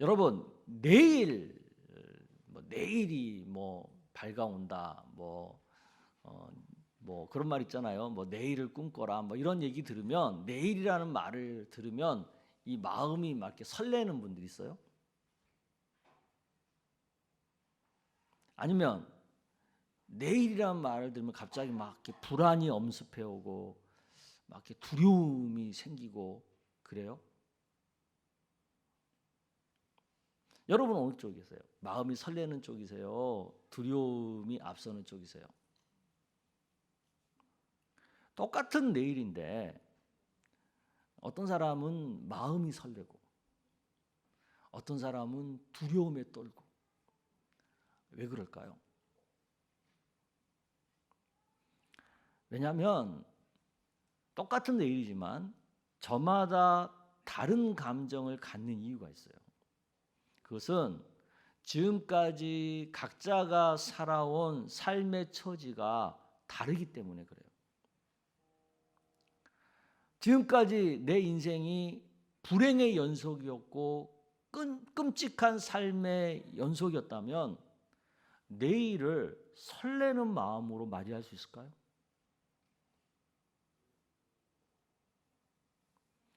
여러분, 내일이 밝아온다, 그런 말 있잖아요. 내일을 꿈꿔라, 이런 얘기 들으면, 내일이라는 말을 들으면 이 마음이 막 이렇게 설레는 분들이 있어요. 아니면 내일이라는 말을 들으면 갑자기 막 이렇게 불안이 엄습해 오고 막 이렇게 두려움이 생기고 그래요? 여러분은 어느 쪽이세요? 마음이 설레는 쪽이세요? 두려움이 앞서는 쪽이세요? 똑같은 내일인데 어떤 사람은 마음이 설레고 어떤 사람은 두려움에 떨고. 왜 그럴까요? 왜냐하면 똑같은 내일이지만 저마다 다른 감정을 갖는 이유가 있어요. 그것은 지금까지 각자가 살아온 삶의 처지가 다르기 때문에 그래요. 지금까지 내 인생이 불행의 연속이었고 끔찍한 삶의 연속이었다면 내일을 설레는 마음으로 맞이할 수 있을까요?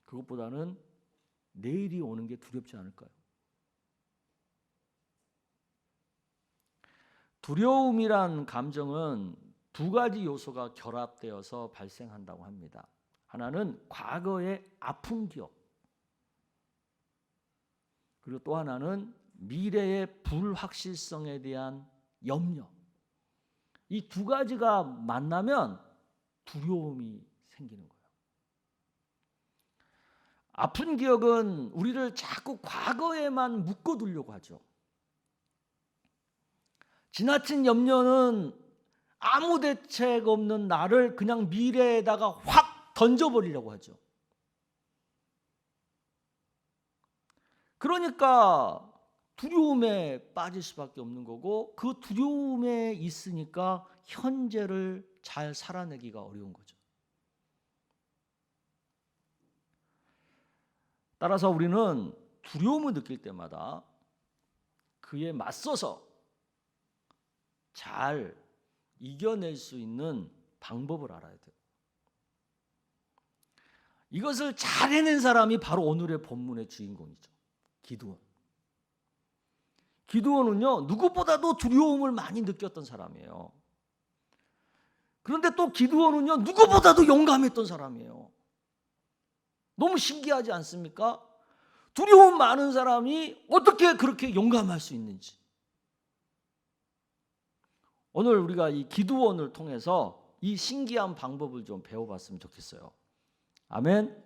그것보다는 내일이 오는 게 두렵지 않을까요? 두려움이란 감정은 두 가지 요소가 결합되어서 발생한다고 합니다. 하나는 과거의 아픈 기억, 그리고 또 하나는 미래의 불확실성에 대한 염려. 이 두 가지가 만나면 두려움이 생기는 거예요. 아픈 기억은 우리를 자꾸 과거에만 묶어두려고 하죠. 지나친 염려는 아무 대책 없는 나를 그냥 미래에다가 확 던져버리려고 하죠. 그러니까 두려움에 빠질 수밖에 없는 거고, 그 두려움에 있으니까 현재를 잘 살아내기가 어려운 거죠. 따라서 우리는 두려움을 느낄 때마다 그에 맞서서 잘 이겨낼 수 있는 방법을 알아야 돼요. 이것을 잘 해낸 사람이 바로 오늘의 본문의 주인공이죠. 기드온. 기드온은요, 누구보다도 두려움을 많이 느꼈던 사람이에요. 그런데 또 기드온은요, 누구보다도 용감했던 사람이에요. 너무 신기하지 않습니까? 두려움 많은 사람이 어떻게 그렇게 용감할 수 있는지. 오늘 우리가 이 기드온을 통해서 이 신기한 방법을 좀 배워봤으면 좋겠어요. 아멘.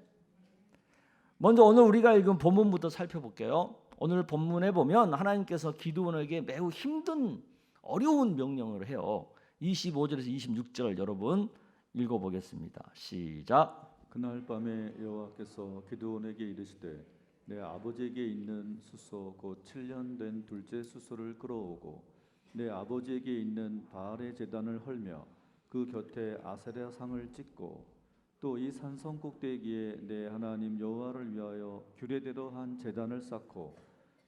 먼저 오늘 우리가 읽은 본문부터 살펴볼게요. 오늘 본문에 보면 하나님께서 기드온에게 매우 힘든 어려운 명령을 해요. 25절에서 26절 여러분 읽어보겠습니다. 시작. 그날 밤에 여호와께서 기드온에게 이르시되 내 아버지에게 있는 수소 곧 7년 된 둘째 수소를 끌어오고 내 아버지에게 있는 바알의 제단을 헐며 그 곁에 아세라 상을 찍고 또 이 산성 꼭대기에 내 하나님 여호와를 위하여 규례대로 한 제단을 쌓고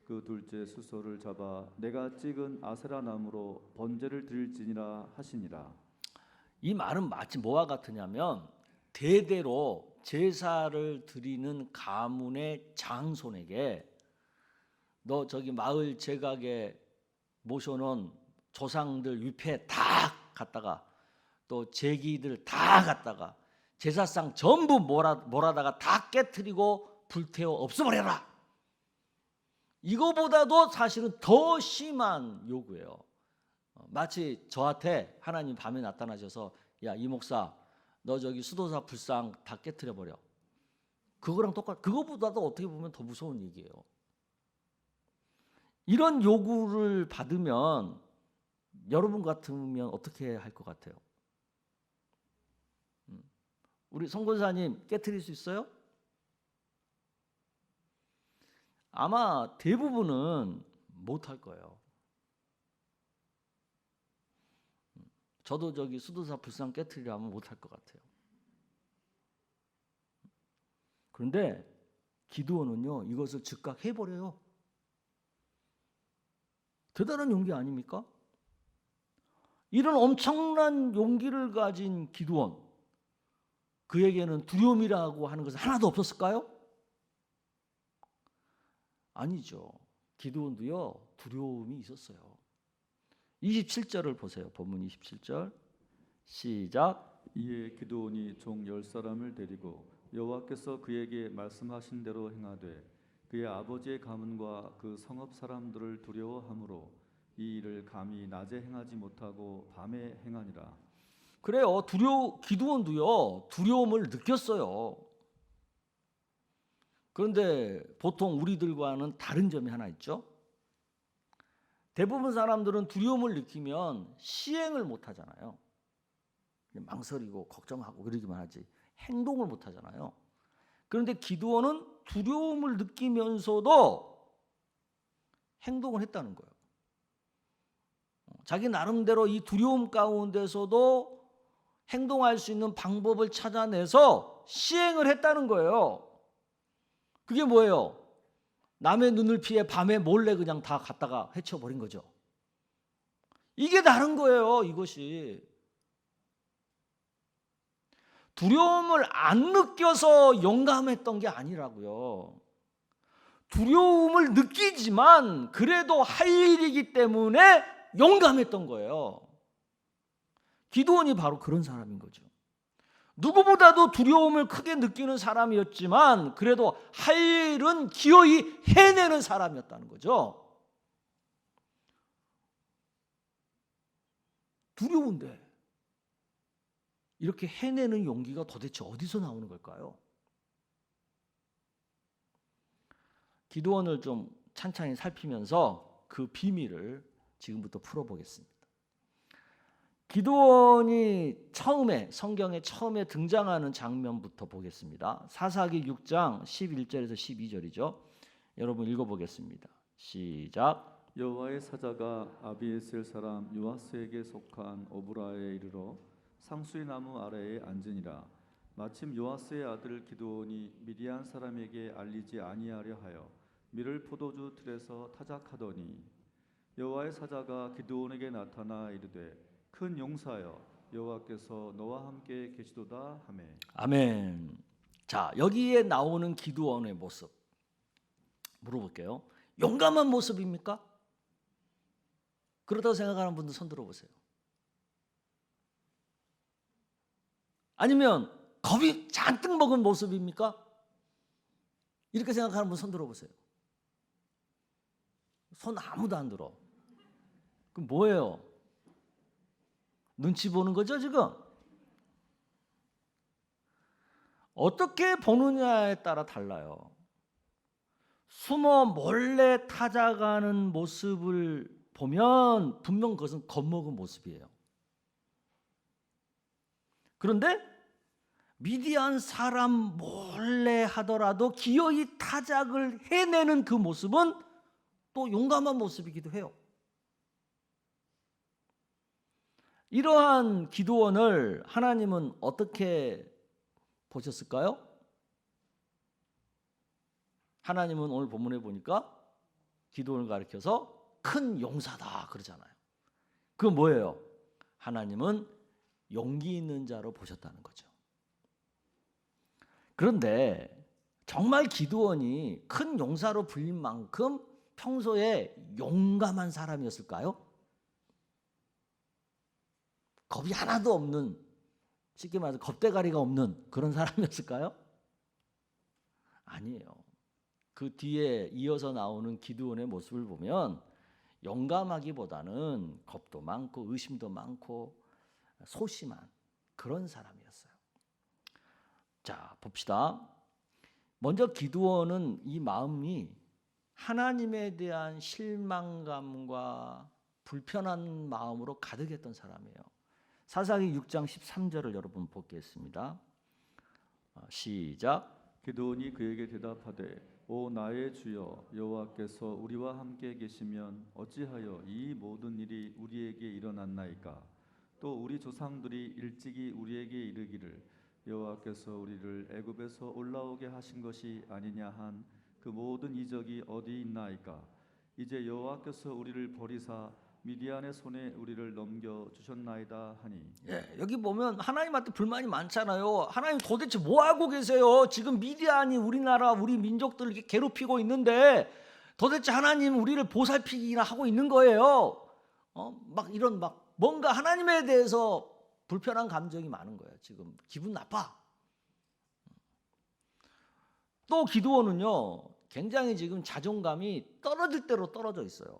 그 둘째 수소를 잡아 내가 찍은 아세라 나무로 번제를 드릴지니라 하시니라. 이 말은 마치 뭐와 같으냐면 대대로 제사를 드리는 가문의 장손에게 너 저기 마을 제각에 모셔놓은 조상들 위패 다 갖다가 또 제기들 다 갖다가 제사상 전부 몰아다가 다 깨트리고 불태워 없애버려라. 이거보다도 사실은 더 심한 요구예요. 마치 저한테 하나님 밤에 나타나셔서 야, 이 목사 너 저기 수도사 불상 다 깨트려버려. 그거랑 그거보다도 어떻게 보면 더 무서운 얘기예요. 이런 요구를 받으면 여러분 같으면 어떻게 할 것 같아요? 우리 성권사님 깨트릴 수 있어요? 아마 대부분은 못할 거예요. 저도 저기 수도사 불상 깨트리려 하면 못할 것 같아요. 그런데 기드온은요, 이것을 즉각 해버려요. 대단한 용기 아닙니까? 이런 엄청난 용기를 가진 기드온, 그에게는 두려움이라고 하는 것은 하나도 없었을까요? 아니죠. 기드온도요, 두려움이 있었어요. 27절을 보세요. 본문 27절 시작. 이에 기드온이 종 10사람을 데리고 여호와께서 그에게 말씀하신 대로 행하되 그의 아버지의 가문과 그 성읍 사람들을 두려워함으로 이 일을 감히 낮에 행하지 못하고 밤에 행하니라. 그래요. 기드온도요, 두려움을 느꼈어요. 그런데 보통 우리들과는 다른 점이 하나 있죠. 대부분 사람들은 두려움을 느끼면 시행을 못 하잖아요. 망설이고 걱정하고 그러기만 하지 행동을 못 하잖아요. 그런데 기드온은 두려움을 느끼면서도 행동을 했다는 거예요. 자기 나름대로 이 두려움 가운데서도 행동할 수 있는 방법을 찾아내서 시행을 했다는 거예요. 그게 뭐예요? 남의 눈을 피해 밤에 몰래 그냥 다 갖다가 해쳐버린 거죠. 이게 다른 거예요, 이것이. 두려움을 안 느껴서 용감했던 게 아니라고요. 두려움을 느끼지만 그래도 할 일이기 때문에 용감했던 거예요. 기드온이 바로 그런 사람인 거죠. 누구보다도 두려움을 크게 느끼는 사람이었지만 그래도 할 일은 기어이 해내는 사람이었다는 거죠. 두려운데 이렇게 해내는 용기가 도대체 어디서 나오는 걸까요? 기드온을 좀 찬찬히 살피면서 그 비밀을 지금부터 풀어보겠습니다. 기드온이 성경에 처음에 등장하는 장면부터 보겠습니다. 사사기 6장 11절에서 12절이죠. 여러분 읽어보겠습니다. 시작. 여호와의 사자가 아비에셀 사람 요아스에게 속한 오브라에 이르러 상수의 나무 아래에 앉으니라. 마침 요아스의 아들 기드온이 미디안 사람에게 알리지 아니하려 하여 밀을 포도주 틀에서 타작하더니 여호와의 사자가 기드온에게 나타나 이르되 큰 용사여 여호와께서 너와 함께 계시도다 하매. 아멘. 자, 여기에 나오는 기드온의 모습 물어볼게요. 용감한 모습입니까? 그렇다고 생각하는 분들 손 들어보세요. 아니면 겁이 잔뜩 먹은 모습입니까? 이렇게 생각하는 분 손 들어보세요. 손 아무도 안 들어. 그럼 뭐예요? 눈치 보는 거죠, 지금? 어떻게 보느냐에 따라 달라요. 숨어 몰래 타작하는 모습을 보면 분명 그것은 겁먹은 모습이에요. 그런데 미디안 사람 몰래 하더라도 기어이 타작을 해내는 그 모습은 또 용감한 모습이기도 해요. 이러한 기드온을 하나님은 어떻게 보셨을까요? 하나님은 오늘 본문에 보니까 기드온을 가리켜서 큰 용사다 그러잖아요. 그건 뭐예요? 하나님은 용기 있는 자로 보셨다는 거죠. 그런데 정말 기드온이 큰 용사로 불린 만큼 평소에 용감한 사람이었을까요? 겁이 하나도 없는, 쉽게 말해서 겁대가리가 없는 그런 사람이었을까요? 아니에요. 그 뒤에 이어서 나오는 기드온의 모습을 보면 용감하기보다는 겁도 많고 의심도 많고 소심한 그런 사람이었어요. 자, 봅시다. 먼저 기드온은 이 마음이 하나님에 대한 실망감과 불편한 마음으로 가득했던 사람이에요. 사사기 6장 13절을 여러분 보겠습니다. 시작. 기드온이 그에게 대답하되 오 나의 주여 여호와께서 우리와 함께 계시면 어찌하여 이 모든 일이 우리에게 일어났나이까. 또 우리 조상들이 일찍이 우리에게 이르기를 여호와께서 우리를 애굽에서 올라오게 하신 것이 아니냐 한 그 모든 이적이 어디 있나이까. 이제 여호와께서 우리를 버리사 미디안의 손에 우리를 넘겨 주셨나이다 하니. 예, 여기 보면 하나님한테 불만이 많잖아요. 하나님 도대체 뭐 하고 계세요? 지금 미디안이 우리나라 우리 민족들을 이렇게 괴롭히고 있는데 도대체 하나님 우리를 보살피기나 하고 있는 거예요. 막 이런 막 뭔가 하나님에 대해서 불편한 감정이 많은 거예요. 지금 기분 나빠. 또 기드온은요, 굉장히 지금 자존감이 떨어질 대로 떨어져 있어요.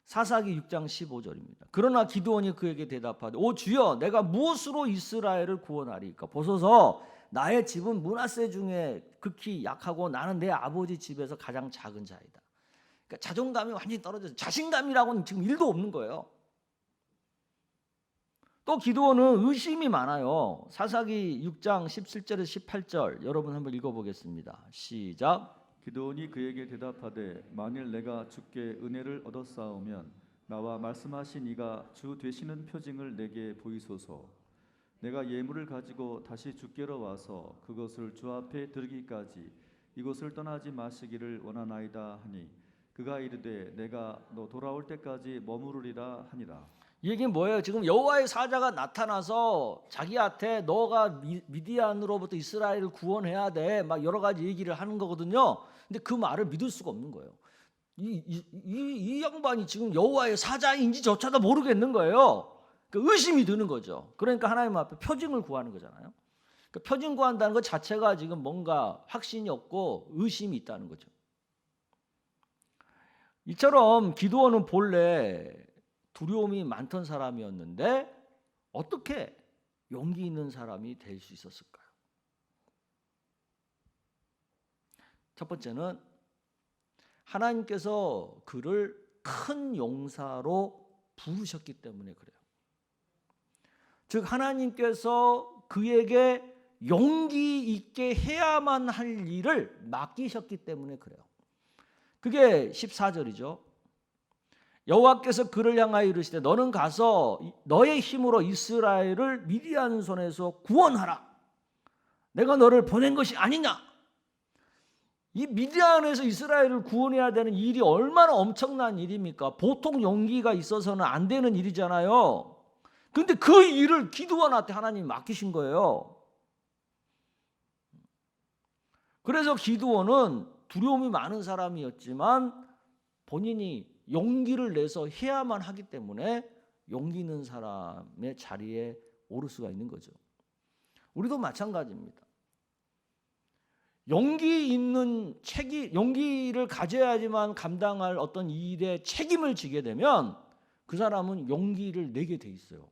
사사기 6장 15절입니다. 그러나 기드온이 그에게 대답하되 오 주여 내가 무엇으로 이스라엘을 구원하리까? 보소서 나의 집은 므낫세 중에 극히 약하고 나는 내 아버지 집에서 가장 작은 자이다. 그러니까 자존감이 완전히 떨어져서 자신감이라고는 지금 1도 없는 거예요. 또 기드온은 의심이 많아요. 사사기 6장 17절에서 18절 여러분 한번 읽어보겠습니다. 시작. 기드온이 그에게 대답하되 만일 내가 주께 은혜를 얻었사오면 나와 말씀하신 이가 주 되시는 표징을 내게 보이소서. 내가 예물을 가지고 다시 주께로 와서 그것을 주 앞에 드리기까지 이곳을 떠나지 마시기를 원하나이다 하니 그가 이르되 내가 너 돌아올 때까지 머무르리라 하니라. 이 얘기는 뭐예요? 지금 여호와의 사자가 나타나서 자기한테 너가 미디안으로부터 이스라엘을 구원해야 돼 막 여러 가지 얘기를 하는 거거든요. 근데 그 말을 믿을 수가 없는 거예요. 이 양반이 지금 여호와의 사자인지조차도 모르겠는 거예요. 그러니까 의심이 드는 거죠. 그러니까 하나님 앞에 표징을 구하는 거잖아요. 그러니까 표징 구한다는 것 자체가 지금 뭔가 확신이 없고 의심이 있다는 거죠. 이처럼 기드온은 본래 두려움이 많던 사람이었는데 어떻게 용기 있는 사람이 될 수 있었을까요? 첫 번째는 하나님께서 그를 큰 용사로 부르셨기 때문에 그래요. 즉 하나님께서 그에게 용기 있게 해야만 할 일을 맡기셨기 때문에 그래요. 그게 14절이죠. 여호와께서 그를 향하여 이르시되 너는 가서 너의 힘으로 이스라엘을 미디안 손에서 구원하라. 내가 너를 보낸 것이 아니냐. 이 미디안에서 이스라엘을 구원해야 되는 일이 얼마나 엄청난 일입니까? 보통 용기가 있어서는 안 되는 일이잖아요. 그런데 그 일을 기드온한테 하나님이 맡기신 거예요. 그래서 기드온은 두려움이 많은 사람이었지만 본인이 용기를 내서 해야만 하기 때문에 용기 있는 사람의 자리에 오를 수가 있는 거죠. 우리도 마찬가지입니다. 용기를 가져야지만 감당할 어떤 일에 책임을 지게 되면 그 사람은 용기를 내게 돼 있어요.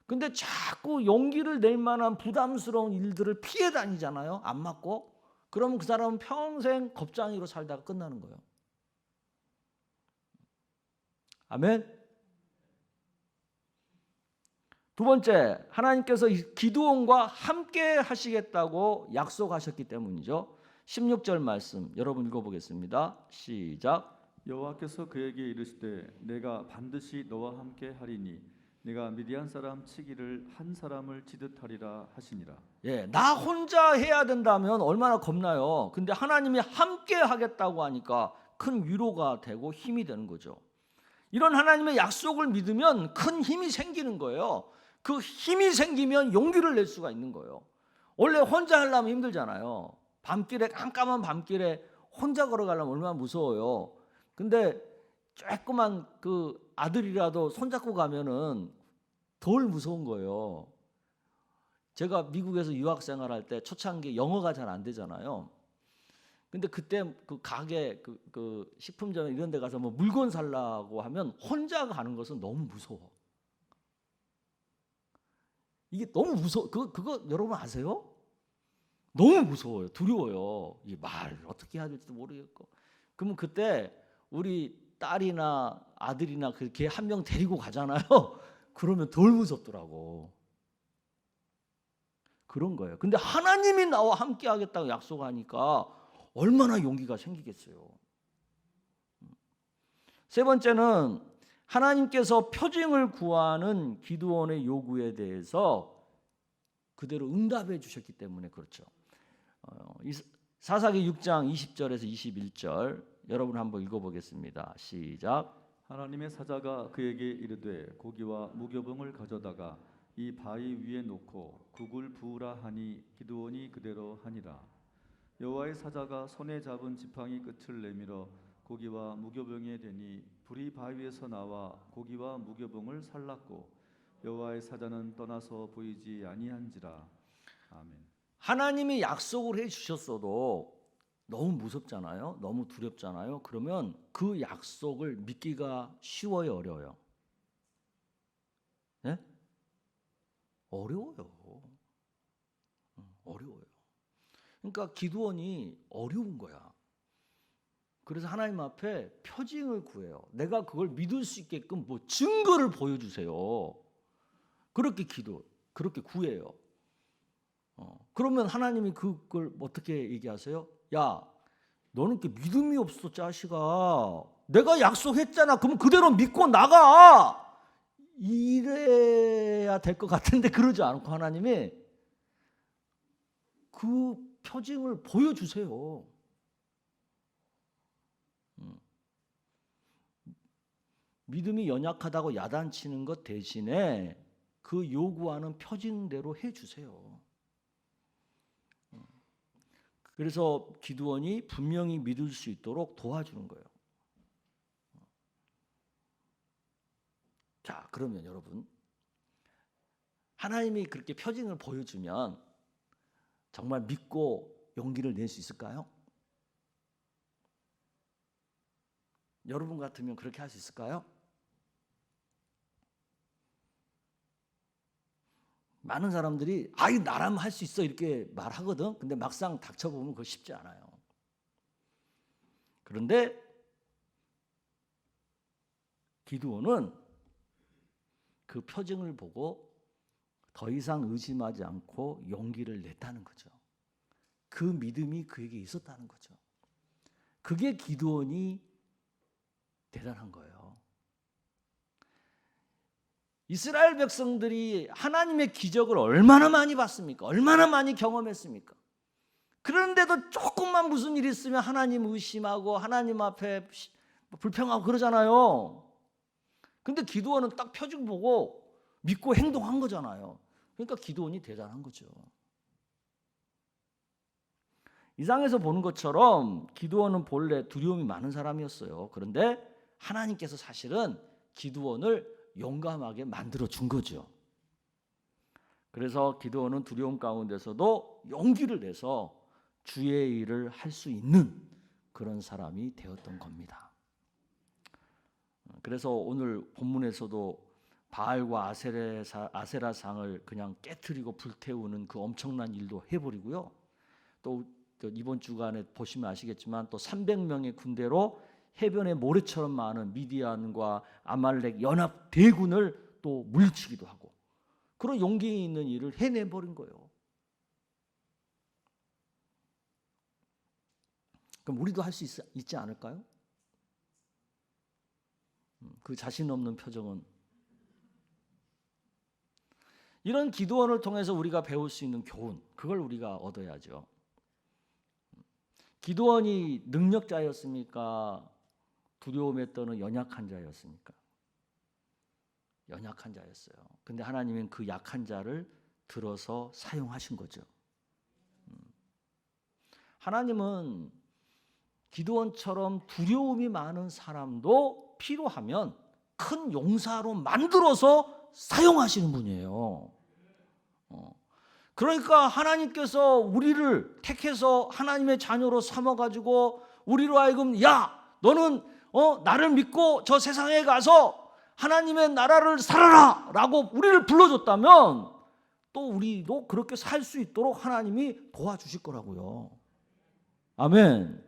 근데 자꾸 용기를 낼 만한 부담스러운 일들을 피해 다니잖아요. 안 맞고. 그러면 그 사람은 평생 겁쟁이로 살다가 끝나는 거예요. 아멘. 두 번째, 하나님께서 기드온과 함께 하시겠다고 약속하셨기 때문이죠. 16절 말씀 여러분 읽어보겠습니다. 시작. 여호와께서 그에게 이르시되 내가 반드시 너와 함께 하리니 내가 미디안 사람 치기를 한 사람을 치듯 하리라 하시니라. 예, 나 혼자 해야 된다면 얼마나 겁나요. 근데 하나님이 함께 하겠다고 하니까 큰 위로가 되고 힘이 되는 거죠. 이런 하나님의 약속을 믿으면 큰 힘이 생기는 거예요. 그 힘이 생기면 용기를 낼 수가 있는 거예요. 원래 혼자 하려면 힘들잖아요. 밤길에 깜깜한 밤길에 혼자 걸어가려면 얼마나 무서워요. 근데 조그만 그 아들이라도 손잡고 가면은 덜 무서운 거예요. 제가 미국에서 유학 생활할 때 초창기 영어가 잘 안 되잖아요. 근데 그때 그 가게 그 식품점 이런 데 가서 뭐 물건 살라고 하면 혼자 가는 것은 너무 무서워. 이게 너무 무서워. 그거 여러분 아세요? 너무 무서워요. 두려워요. 이 말 어떻게 해야 될지도 모르겠고. 그러면 그때 우리 딸이나 아들이나 그렇게 한 명 데리고 가잖아요. 그러면 덜 무섭더라고. 그런 거예요. 근데 하나님이 나와 함께 하겠다고 약속하니까 얼마나 용기가 생기겠어요. 세 번째는 하나님께서 표징을 구하는 기드온의 요구에 대해서 그대로 응답해 주셨기 때문에 그렇죠. 사사기 6장 20절에서 21절 여러분 한번 읽어보겠습니다. 시작. 하나님의 사자가 그에게 이르되 고기와 무교병을 가져다가 이 바위 위에 놓고 국을 부으라 하니 기드온이 그대로 하니라. 여호와의 사자가 손에 잡은 지팡이 끝을 내밀어 고기와 무교병에 대니 불이 바위에서 나와 고기와 무교병을 살랐고 여호와의 사자는 떠나서 보이지 아니한지라. 아멘. 하나님이 약속을 해주셨어도 너무 무섭잖아요. 너무 두렵잖아요. 그러면 그 약속을 믿기가 쉬워요, 어려워요? 네? 어려워요. 어려워요. 그러니까 기드온이 어려운 거야. 그래서 하나님 앞에 표징을 구해요. 내가 그걸 믿을 수 있게끔 뭐 증거를 보여주세요. 그렇게 그렇게 구해요. 그러면 하나님이 그걸 어떻게 얘기하세요? 야, 너는 이렇게 믿음이 없어, 자식아. 내가 약속했잖아. 그럼 그대로 믿고 나가. 이래야 될 것 같은데 그러지 않고 하나님이 그 표징을 보여주세요. 믿음이 연약하다고 야단치는 것 대신에 그 요구하는 표징대로 해주세요. 그래서 기드온이 분명히 믿을 수 있도록 도와주는 거예요. 자, 그러면 여러분, 하나님이 그렇게 표징을 보여주면 정말 믿고 용기를 낼 수 있을까요? 여러분 같으면 그렇게 할 수 있을까요? 많은 사람들이 아이 나라면 할 수 있어 이렇게 말하거든. 근데 막상 닥쳐보면 그거 쉽지 않아요. 그런데 기드온은 그 표징을 보고 더 이상 의심하지 않고 용기를 냈다는 거죠. 그 믿음이 그에게 있었다는 거죠. 그게 기드온이 대단한 거예요. 이스라엘 백성들이 하나님의 기적을 얼마나 많이 봤습니까? 얼마나 많이 경험했습니까? 그런데도 조금만 무슨 일이 있으면 하나님 의심하고 하나님 앞에 불평하고 그러잖아요. 근데 기드온은 딱 표징 보고 믿고 행동한 거잖아요. 그러니까 기드온이 대단한 거죠. 이 장에서 보는 것처럼 기드온은 본래 두려움이 많은 사람이었어요. 그런데 하나님께서 사실은 기드온을 용감하게 만들어 준 거죠. 그래서 기드온은 두려움 가운데서도 용기를 내서 주의 일을 할 수 있는 그런 사람이 되었던 겁니다. 그래서 오늘 본문에서도 바알과 아세라상을 그냥 깨트리고 불태우는 그 엄청난 일도 해버리고요. 또 이번 주간에 보시면 아시겠지만 또 300명의 군대로 해변의 모래처럼 많은 미디안과 아말렉 연합 대군을 또 물리치기도 하고 그런 용기 있는 일을 해내버린 거예요. 그럼 우리도 할 수 있지 않을까요? 그 자신 없는 표정은 이런 기드온을 통해서 우리가 배울 수 있는 교훈, 그걸 우리가 얻어야죠. 기드온이 능력자였습니까? 두려움에 떠는 연약한 자였습니까? 연약한 자였어요. 근데 하나님은 그 약한 자를 들어서 사용하신 거죠. 하나님은 기드온처럼 두려움이 많은 사람도 필요하면 큰 용사로 만들어서 사용하시는 분이에요. 그러니까 하나님께서 우리를 택해서 하나님의 자녀로 삼아가지고 우리로 하여금 야 너는 나를 믿고 저 세상에 가서 하나님의 나라를 살아라 라고 우리를 불러줬다면 또 우리도 그렇게 살 수 있도록 하나님이 도와주실 거라고요. 아멘.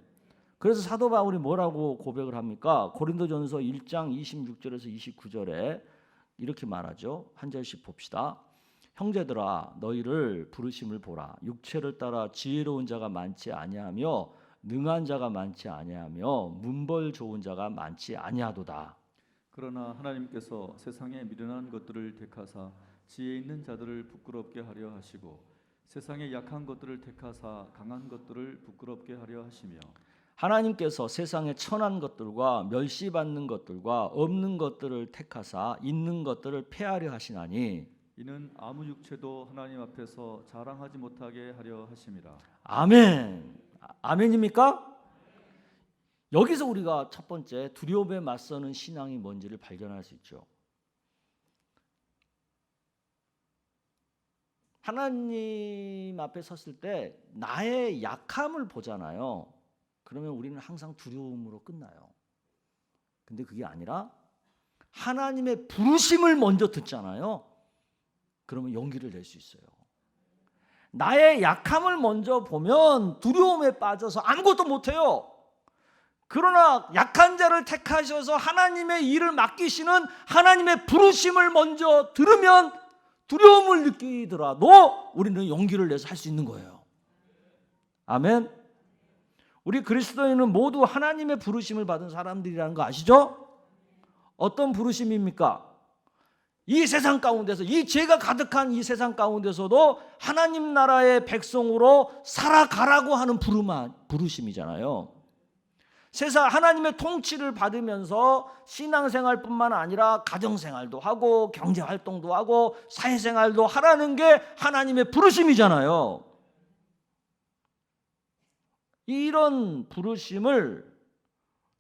그래서 사도 바울이 뭐라고 고백을 합니까? 고린도전서 1장 26절에서 29절에 이렇게 말하죠. 한 절씩 봅시다. 형제들아 너희를 부르심을 보라. 육체를 따라 지혜로운 자가 많지 아니하며 능한 자가 많지 아니하며 문벌 좋은 자가 많지 아니하도다. 그러나 하나님께서 세상에 미련한 것들을 택하사 지혜 있는 자들을 부끄럽게 하려 하시고 세상에 약한 것들을 택하사 강한 것들을 부끄럽게 하려 하시며 하나님께서 세상에 천한 것들과 멸시받는 것들과 없는 것들을 택하사 있는 것들을 폐하려 하시나니 이는 아무 육체도 하나님 앞에서 자랑하지 못하게 하려 하심이라. 아멘. 아멘입니까? 여기서 우리가 첫 번째 두려움에 맞서는 신앙이 뭔지를 발견할 수 있죠. 하나님 앞에 섰을 때 나의 약함을 보잖아요. 그러면 우리는 항상 두려움으로 끝나요. 근데 그게 아니라 하나님의 부르심을 먼저 듣잖아요. 그러면 용기를 낼 수 있어요. 나의 약함을 먼저 보면 두려움에 빠져서 아무것도 못해요. 그러나 약한 자를 택하셔서 하나님의 일을 맡기시는 하나님의 부르심을 먼저 들으면 두려움을 느끼더라도 우리는 용기를 내서 할 수 있는 거예요. 아멘. 우리 그리스도인은 모두 하나님의 부르심을 받은 사람들이라는 거 아시죠? 어떤 부르심입니까? 이 세상 가운데서, 이 죄가 가득한 이 세상 가운데서도 하나님 나라의 백성으로 살아가라고 하는 부르심이잖아요. 세상 하나님의 통치를 받으면서 신앙생활뿐만 아니라 가정생활도 하고 경제활동도 하고 사회생활도 하라는 게 하나님의 부르심이잖아요. 이런 부르심을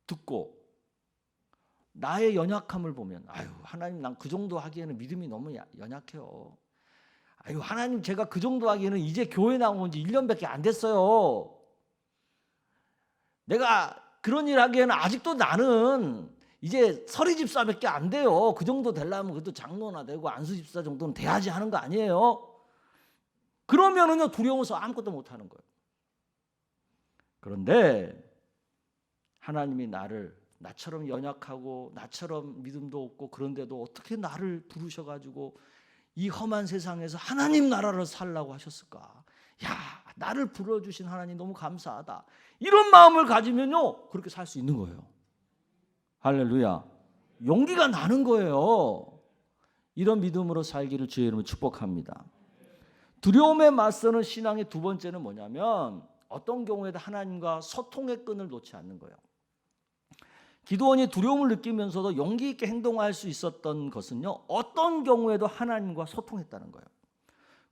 듣고 나의 연약함을 보면 아유 하나님 난 그 정도 하기에는 믿음이 너무 연약해요. 아유 하나님 제가 그 정도 하기에는 이제 교회 나온 지 1년밖에 안 됐어요. 내가 그런 일 하기에는 아직도 나는 이제 서리집사밖에 안 돼요. 그 정도 되려면 그래도 장로나 되고 안수집사 정도는 돼야지 하는 거 아니에요? 그러면은요 두려워서 아무것도 못 하는 거예요. 그런데 하나님이 나처럼 연약하고 나처럼 믿음도 없고 그런데도 어떻게 나를 부르셔가지고 이 험한 세상에서 하나님 나라를 살라고 하셨을까? 야, 나를 불러주신 하나님 너무 감사하다. 이런 마음을 가지면요 그렇게 살 수 있는 거예요. 할렐루야. 용기가 나는 거예요. 이런 믿음으로 살기를 주의 이름으로 축복합니다. 두려움에 맞서는 신앙의 두 번째는 뭐냐면 어떤 경우에도 하나님과 소통의 끈을 놓지 않는 거예요. 기드온이 두려움을 느끼면서도 용기 있게 행동할 수 있었던 것은요 어떤 경우에도 하나님과 소통했다는 거예요.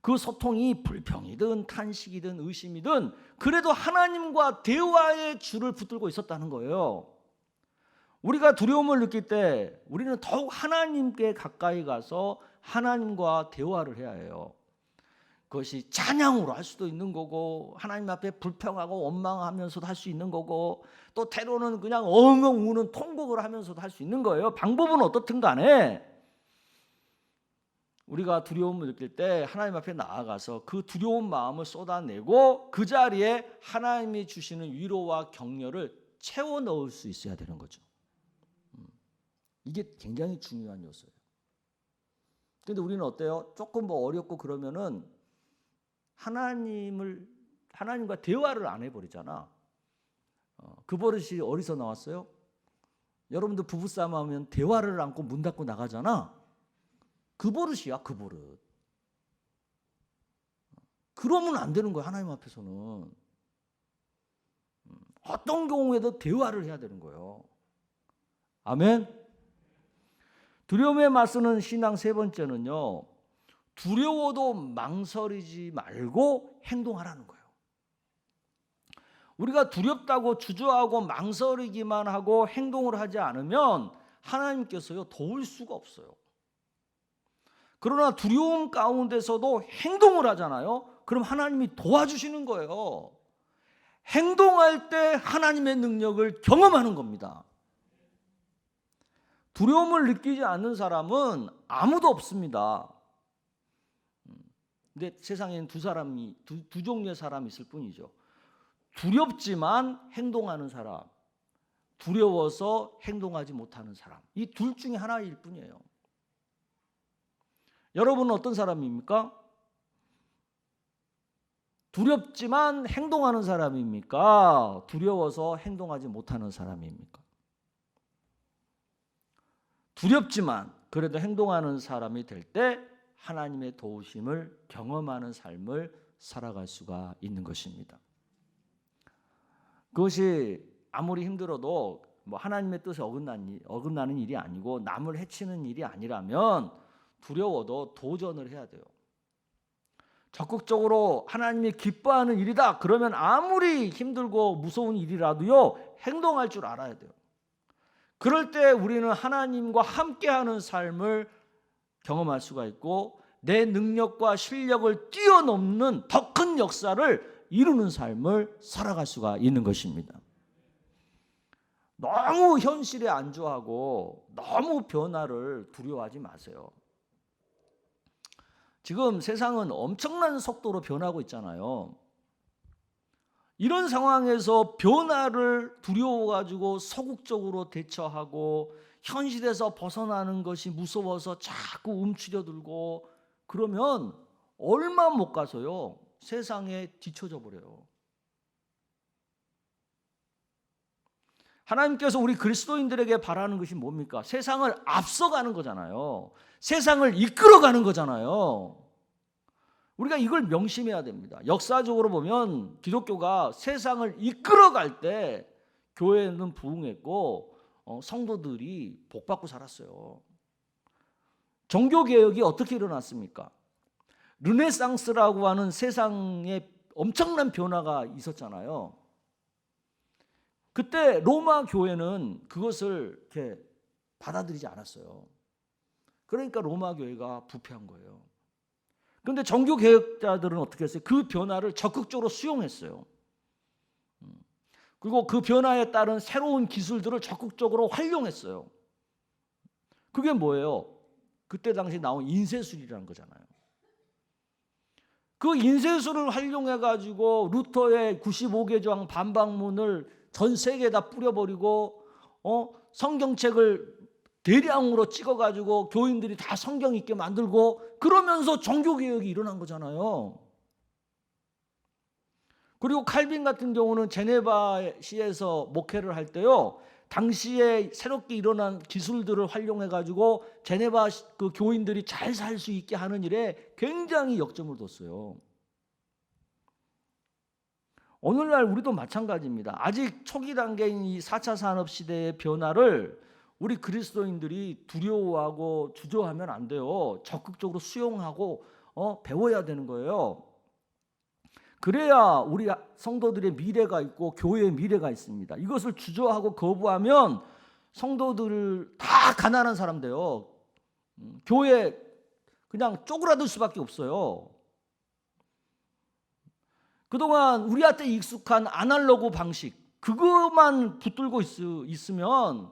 그 소통이 불평이든 탄식이든 의심이든 그래도 하나님과 대화의 줄을 붙들고 있었다는 거예요. 우리가 두려움을 느낄 때 우리는 더욱 하나님께 가까이 가서 하나님과 대화를 해야 해요. 그것이 찬양으로 할 수도 있는 거고 하나님 앞에 불평하고 원망하면서도 할 수 있는 거고 또 때로는 그냥 엉엉 우는 통곡을 하면서도 할 수 있는 거예요. 방법은 어떻든 간에 우리가 두려움을 느낄 때 하나님 앞에 나아가서 그 두려운 마음을 쏟아내고 그 자리에 하나님이 주시는 위로와 격려를 채워 넣을 수 있어야 되는 거죠. 이게 굉장히 중요한 요소예요. 그런데 우리는 어때요? 조금 뭐 어렵고 그러면은 하나님과 대화를 안 해버리잖아. 그 버릇이 어디서 나왔어요? 여러분들 부부싸움 하면 대화를 안고 문 닫고 나가잖아. 그 버릇이야, 그 버릇. 그러면 안 되는 거야, 하나님 앞에서는. 어떤 경우에도 대화를 해야 되는 거예요. 아멘. 두려움에 맞서는 신앙 세 번째는요. 두려워도 망설이지 말고 행동하라는 거예요. 우리가 두렵다고 주저하고 망설이기만 하고 행동을 하지 않으면 하나님께서요 도울 수가 없어요. 그러나 두려움 가운데서도 행동을 하잖아요. 그럼 하나님이 도와주시는 거예요. 행동할 때 하나님의 능력을 경험하는 겁니다. 두려움을 느끼지 않는 사람은 아무도 없습니다. 근데 세상에는 두 종류의 사람이 있을 뿐이죠. 두렵지만 행동하는 사람, 두려워서 행동하지 못하는 사람. 이 둘 중에 하나일 뿐이에요. 여러분은 어떤 사람입니까? 두렵지만 행동하는 사람입니까? 두려워서 행동하지 못하는 사람입니까? 두렵지만 그래도 행동하는 사람이 될 때 하나님의 도우심을 경험하는 삶을 살아갈 수가 있는 것입니다. 그것이 아무리 힘들어도 뭐 하나님의 뜻에 어긋나는 일이 아니고 남을 해치는 일이 아니라면 두려워도 도전을 해야 돼요. 적극적으로 하나님이 기뻐하는 일이다. 그러면 아무리 힘들고 무서운 일이라도요, 행동할 줄 알아야 돼요. 그럴 때 우리는 하나님과 함께하는 삶을 경험할 수가 있고 내 능력과 실력을 뛰어넘는 더 큰 역사를 이루는 삶을 살아갈 수가 있는 것입니다. 너무 현실에 안주하고 너무 변화를 두려워하지 마세요. 지금 세상은 엄청난 속도로 변하고 있잖아요. 이런 상황에서 변화를 두려워가지고 소극적으로 대처하고 현실에서 벗어나는 것이 무서워서 자꾸 움츠려들고 그러면 얼마 못 가서요, 세상에 뒤처져 버려요. 하나님께서 우리 그리스도인들에게 바라는 것이 뭡니까? 세상을 앞서가는 거잖아요. 세상을 이끌어가는 거잖아요. 우리가 이걸 명심해야 됩니다. 역사적으로 보면 기독교가 세상을 이끌어갈 때 교회는 부흥했고 성도들이 복받고 살았어요. 종교개혁이 어떻게 일어났습니까? 르네상스라고 하는 세상에 엄청난 변화가 있었잖아요. 그때 로마 교회는 그것을 이렇게 받아들이지 않았어요. 그러니까 로마 교회가 부패한 거예요. 그런데 종교 개혁자들은 어떻게 했어요? 그 변화를 적극적으로 수용했어요. 그리고 그 변화에 따른 새로운 기술들을 적극적으로 활용했어요. 그게 뭐예요? 그때 당시 나온 인쇄술이라는 거잖아요. 그 인쇄술을 활용해 가지고 루터의 95개정 반박문을 전 세계에다 뿌려버리고 성경책을 대량으로 찍어가지고 교인들이 다 성경 읽게 만들고 그러면서 종교개혁이 일어난 거잖아요. 그리고 칼빈 같은 경우는 제네바시에서 목회를 할 때요, 당시에 새롭게 일어난 기술들을 활용해가지고 제네바 그 교인들이 잘 살 수 있게 하는 일에 굉장히 역점을 뒀어요. 오늘날 우리도 마찬가지입니다. 아직 초기 단계인 이 4차 산업시대의 변화를 우리 그리스도인들이 두려워하고 주저하면 안 돼요. 적극적으로 수용하고 배워야 되는 거예요. 그래야 우리 성도들의 미래가 있고 교회의 미래가 있습니다. 이것을 주저하고 거부하면 성도들을 다 가난한 사람 돼요. 교회 그냥 쪼그라들 수밖에 없어요. 그동안 우리한테 익숙한 아날로그 방식 그것만 붙들고 있으면,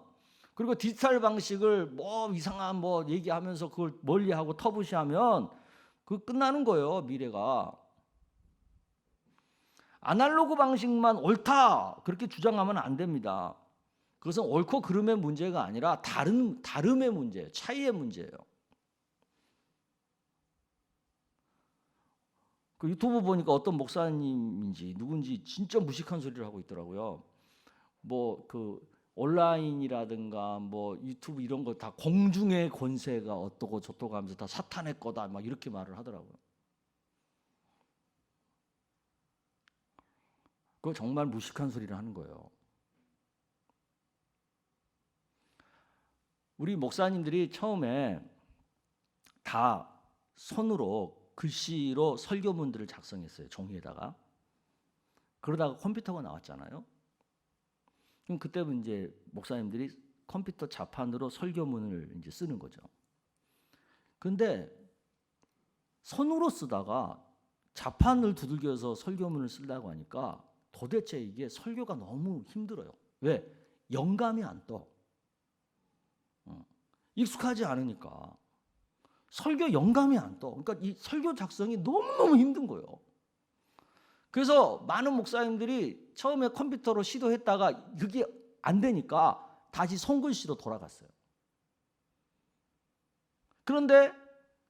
그리고 디지털 방식을 뭐 이상한 뭐 얘기하면서 그걸 멀리하고 터부시하면 그 끝나는 거예요, 미래가. 아날로그 방식만 옳다 그렇게 주장하면 안 됩니다. 그것은 옳고 그름의 문제가 아니라 다름의 문제예요. 차이의 문제예요. 그 유튜브 보니까 어떤 목사님인지 누군지 진짜 무식한 소리를 하고 있더라고요. 뭐 그 온라인이라든가 뭐 유튜브 이런 거 다 공중의 권세가 어떠고 저떠고 하면서 다 사탄의 거다 막 이렇게 말을 하더라고요. 그거 정말 무식한 소리를 하는 거예요. 우리 목사님들이 처음에 다 손으로 글씨로 설교문들을 작성했어요, 종이에다가. 그러다가 컴퓨터가 나왔잖아요. 그럼 그때는 이제 목사님들이 컴퓨터 자판으로 설교문을 이제 쓰는 거죠. 그런데 손으로 쓰다가 자판을 두들겨서 설교문을 쓰려고 하니까 도대체 이게 설교가 너무 힘들어요. 왜? 영감이 안 떠. 익숙하지 않으니까. 설교 영감이 안 떠. 그러니까 이 설교 작성이 너무너무 힘든 거예요. 그래서 많은 목사님들이 처음에 컴퓨터로 시도했다가 그게 안 되니까 다시 손글씨로 돌아갔어요. 그런데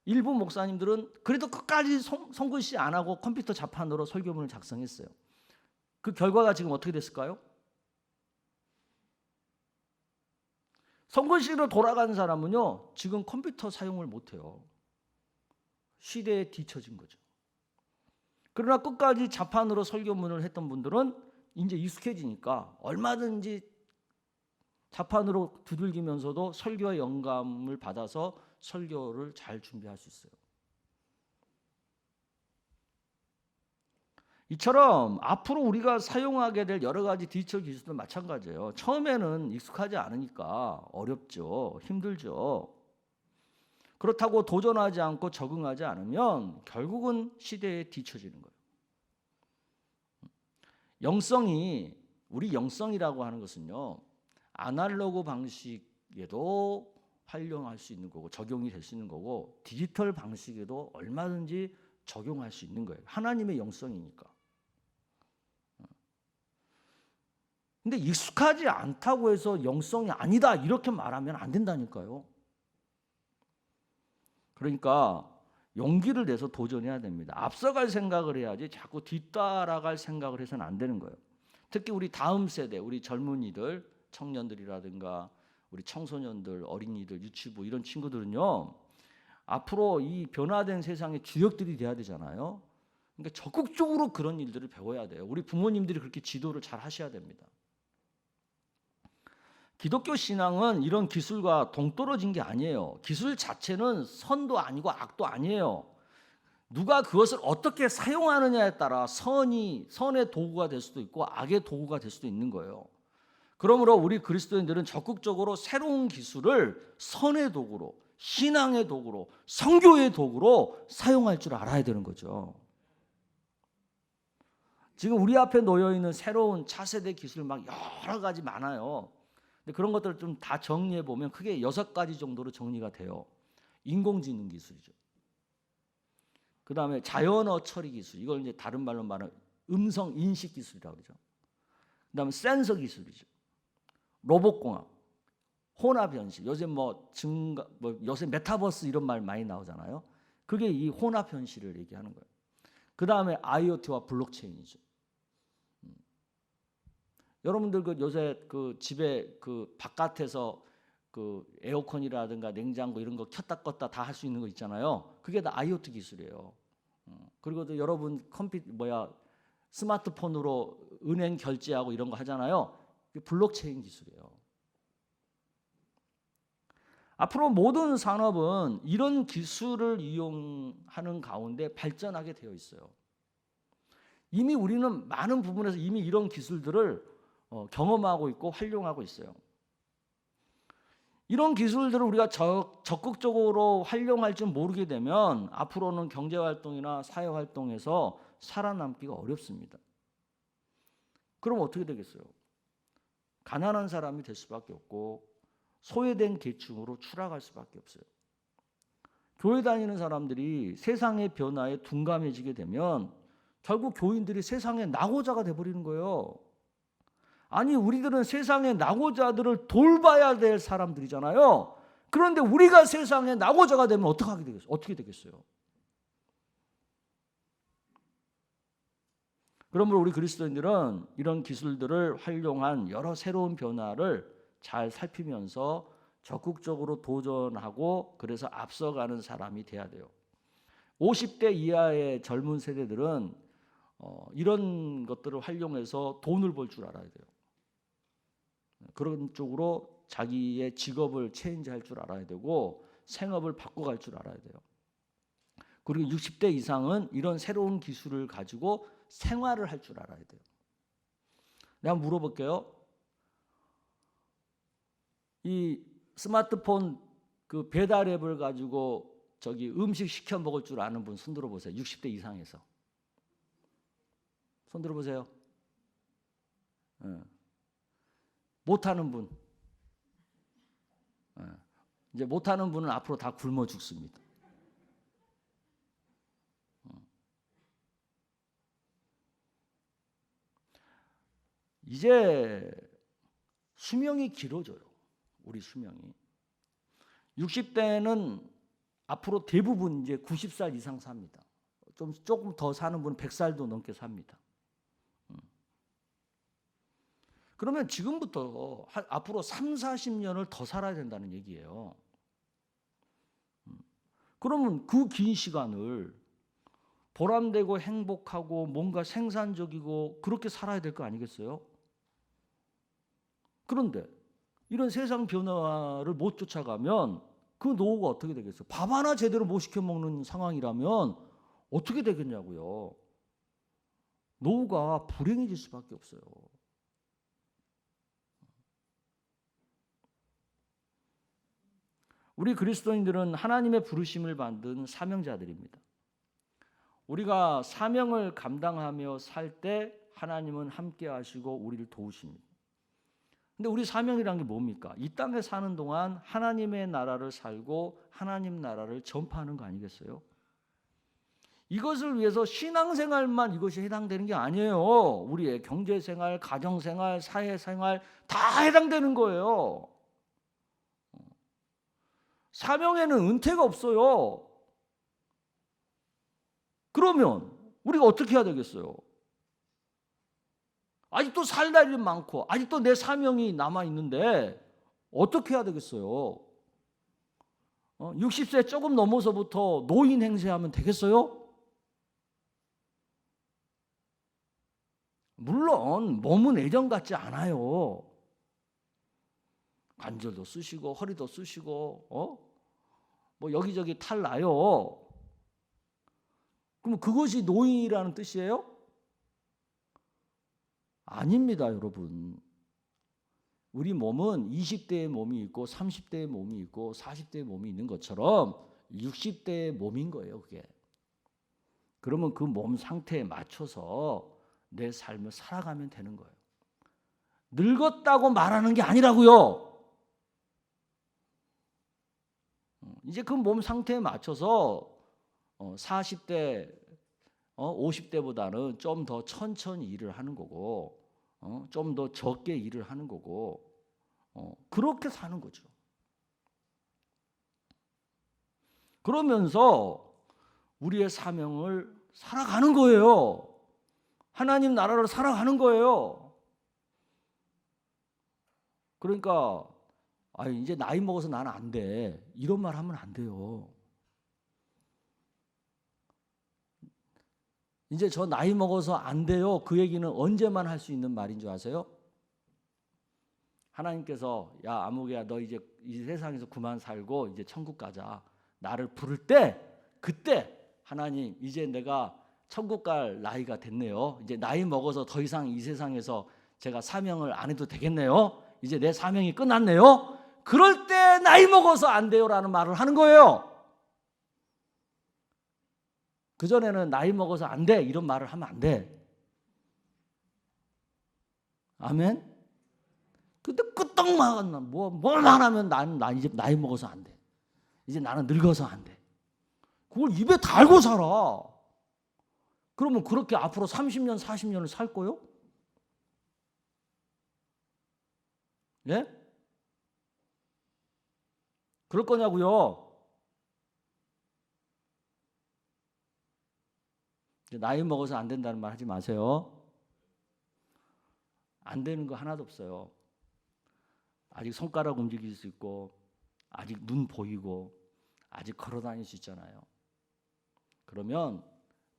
일부 목사님들은 그래도 끝까지 손글씨 안 하고 컴퓨터 자판으로 설교문을 작성했어요. 그 결과가 지금 어떻게 됐을까요? 손글씨로 돌아간 사람은요, 지금 컴퓨터 사용을 못해요. 시대에 뒤처진 거죠. 그러나 끝까지 자판으로 설교문을 했던 분들은 이제 익숙해지니까 얼마든지 자판으로 두들기면서도 설교의 영감을 받아서 설교를 잘 준비할 수 있어요. 이처럼 앞으로 우리가 사용하게 될 여러 가지 디지털 기술도 마찬가지예요. 처음에는 익숙하지 않으니까 어렵죠. 힘들죠. 그렇다고 도전하지 않고 적응하지 않으면 결국은 시대에 뒤처지는 거예요. 우리 영성이라고 하는 것은요, 아날로그 방식에도 활용할 수 있는 거고 적용이 될 수 있는 거고 디지털 방식에도 얼마든지 적용할 수 있는 거예요. 하나님의 영성이니까. 근데 익숙하지 않다고 해서 영성이 아니다 이렇게 말하면 안 된다니까요. 그러니까 용기를 내서 도전해야 됩니다. 앞서갈 생각을 해야지 자꾸 뒤따라갈 생각을 해서는 안 되는 거예요. 특히 우리 다음 세대, 우리 젊은이들, 청년들이라든가 우리 청소년들, 어린이들, 유치부 이런 친구들은요, 앞으로 이 변화된 세상의 주역들이 돼야 되잖아요. 그러니까 적극적으로 그런 일들을 배워야 돼요. 우리 부모님들이 그렇게 지도를 잘 하셔야 됩니다. 기독교 신앙은 이런 기술과 동떨어진 게 아니에요. 기술 자체는 선도 아니고 악도 아니에요. 누가 그것을 어떻게 사용하느냐에 따라 선의 도구가 될 수도 있고 악의 도구가 될 수도 있는 거예요. 그러므로 우리 그리스도인들은 적극적으로 새로운 기술을 선의 도구로, 신앙의 도구로, 선교의 도구로 사용할 줄 알아야 되는 거죠. 지금 우리 앞에 놓여 있는 새로운 차세대 기술 막 여러 가지 많아요. 근데 그런 것들을 좀 다 정리해 보면 크게 6가지 정도로 정리가 돼요. 인공지능 기술이죠. 그 다음에 자연어 처리 기술, 이걸 이제 다른 말로 말하면 음성 인식 기술이라고 그러죠. 그 다음에 센서 기술이죠. 로봇공학, 혼합 현실. 요새 요새 메타버스 이런 말 많이 나오잖아요. 그게 이 혼합 현실을 얘기하는 거예요. 그 다음에 IoT와 블록체인이죠. 여러분들 요새 집에 바깥에서 에어컨이라든가 냉장고 이런 거 켰다 껐다 다 할 수 있는 거 있잖아요. 그게 다 IoT 기술이에요. 그리고 또 여러분 스마트폰으로 은행 결제하고 이런 거 하잖아요. 그게 블록체인 기술이에요. 앞으로 모든 산업은 이런 기술을 이용하는 가운데 발전하게 되어 있어요. 이미 우리는 많은 부분에서 이미 이런 기술들을 경험하고 있고 활용하고 있어요. 이런 기술들을 우리가 적극적으로 활용할 줄 모르게 되면 앞으로는 경제활동이나 사회활동에서 살아남기가 어렵습니다. 그럼 어떻게 되겠어요? 가난한 사람이 될 수밖에 없고 소외된 계층으로 추락할 수밖에 없어요. 교회 다니는 사람들이 세상의 변화에 둔감해지게 되면 결국 교인들이 세상의 낙오자가 돼버리는 거예요. 아니, 우리들은 세상의 낙오자들을 돌봐야 될 사람들이잖아요. 그런데 우리가 세상의 낙오자가 되면 어떻게 되겠어요? 그러므로 우리 그리스도인들은 이런 기술들을 활용한 여러 새로운 변화를 잘 살피면서 적극적으로 도전하고 그래서 앞서가는 사람이 돼야 돼요. 50대 이하의 젊은 세대들은 이런 것들을 활용해서 돈을 벌 줄 알아야 돼요. 그런 쪽으로 자기의 직업을 체인지할 줄 알아야 되고 생업을 바꿔갈 줄 알아야 돼요. 그리고 60대 이상은 이런 새로운 기술을 가지고 생활을 할 줄 알아야 돼요. 내가 물어볼게요. 이 스마트폰 배달 앱을 가지고 음식 시켜 먹을 줄 아는 분 손 들어보세요. 60대 이상에서. 손 들어보세요. 못하는 분. 이제 못하는 분은 앞으로 다 굶어 죽습니다. 이제 수명이 길어져요. 우리 수명이. 60대는 앞으로 대부분 이제 90살 이상 삽니다. 조금 더 사는 분은 100살도 넘게 삽니다. 그러면 지금부터 앞으로 3, 40년을 더 살아야 된다는 얘기예요. 그러면 그 긴 시간을 보람되고 행복하고 뭔가 생산적이고 그렇게 살아야 될 거 아니겠어요? 그런데 이런 세상 변화를 못 쫓아가면 그 노후가 어떻게 되겠어요? 밥 하나 제대로 못 시켜 먹는 상황이라면 어떻게 되겠냐고요. 노후가 불행해질 수밖에 없어요. 우리 그리스도인들은 하나님의 부르심을 받은 사명자들입니다. 우리가 사명을 감당하며 살 때 하나님은 함께 하시고 우리를 도우십니다. 근데 우리 사명이란 게 뭡니까? 이 땅에 사는 동안 하나님의 나라를 살고 하나님 나라를 전파하는 거 아니겠어요? 이것을 위해서 신앙생활만 이것이 해당되는 게 아니에요. 우리의 경제생활, 가정생활, 사회생활 다 해당되는 거예요. 사명에는 은퇴가 없어요. 그러면 우리가 어떻게 해야 되겠어요? 아직도 살 날이 많고 아직도 내 사명이 남아있는데 어떻게 해야 되겠어요? 60세 조금 넘어서부터 노인 행세하면 되겠어요? 물론 몸은 예전 같지 않아요. 관절도 쑤시고 허리도 쑤시고 뭐 여기저기 탈 나요. 그럼 그것이 노인이라는 뜻이에요? 아닙니다, 여러분. 우리 몸은 20대의 몸이 있고 30대의 몸이 있고 40대의 몸이 있는 것처럼 60대의 몸인 거예요, 그게. 그러면 그 몸 상태에 맞춰서 내 삶을 살아가면 되는 거예요. 늙었다고 말하는 게 아니라고요. 이제 그 몸 상태에 맞춰서 40대, 50대보다는 좀 더 천천히 일을 하는 거고 좀 더 적게 일을 하는 거고 그렇게 사는 거죠. 그러면서 우리의 사명을 살아가는 거예요. 하나님 나라를 살아가는 거예요. 그러니까 이제 나이 먹어서 나는 안 돼. 이런 말 하면 안 돼요. 이제 저 나이 먹어서 안 돼요. 그 얘기는 언제만 할 수 있는 말인 줄 아세요? 하나님께서 야 아무개야 너 이제 이 세상에서 그만 살고 이제 천국 가자. 나를 부를 때 그때 하나님 이제 내가 천국 갈 나이가 됐네요. 이제 나이 먹어서 더 이상 이 세상에서 제가 사명을 안 해도 되겠네요. 이제 내 사명이 끝났네요. 그럴 때 나이 먹어서 안 돼요라는 말을 하는 거예요. 그전에는 나이 먹어서 안 돼 이런 말을 하면 안 돼. 아멘? 근데 끄떡만 뭐만 하면 난 이제 나이 먹어서 안 돼. 이제 나는 늙어서 안 돼. 그걸 입에 달고 살아. 그러면 그렇게 앞으로 30년 40년을 살 거요? 예? 그럴 거냐고요? 나이 먹어서 안 된다는 말 하지 마세요. 안 되는 거 하나도 없어요. 아직 손가락 움직일 수 있고 아직 눈 보이고 아직 걸어 다닐 수 있잖아요. 그러면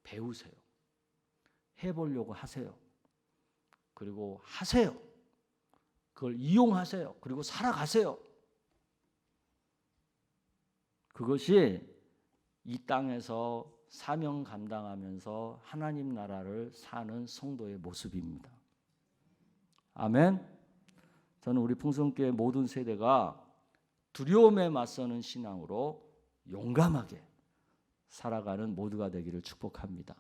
배우세요. 해보려고 하세요. 그리고 하세요. 그걸 이용하세요. 그리고 살아가세요. 그것이 이 땅에서 사명 감당하면서 하나님 나라를 사는 성도의 모습입니다. 아멘. 저는 우리 풍성교회 모든 세대가 두려움에 맞서는 신앙으로 용감하게 살아가는 모두가 되기를 축복합니다.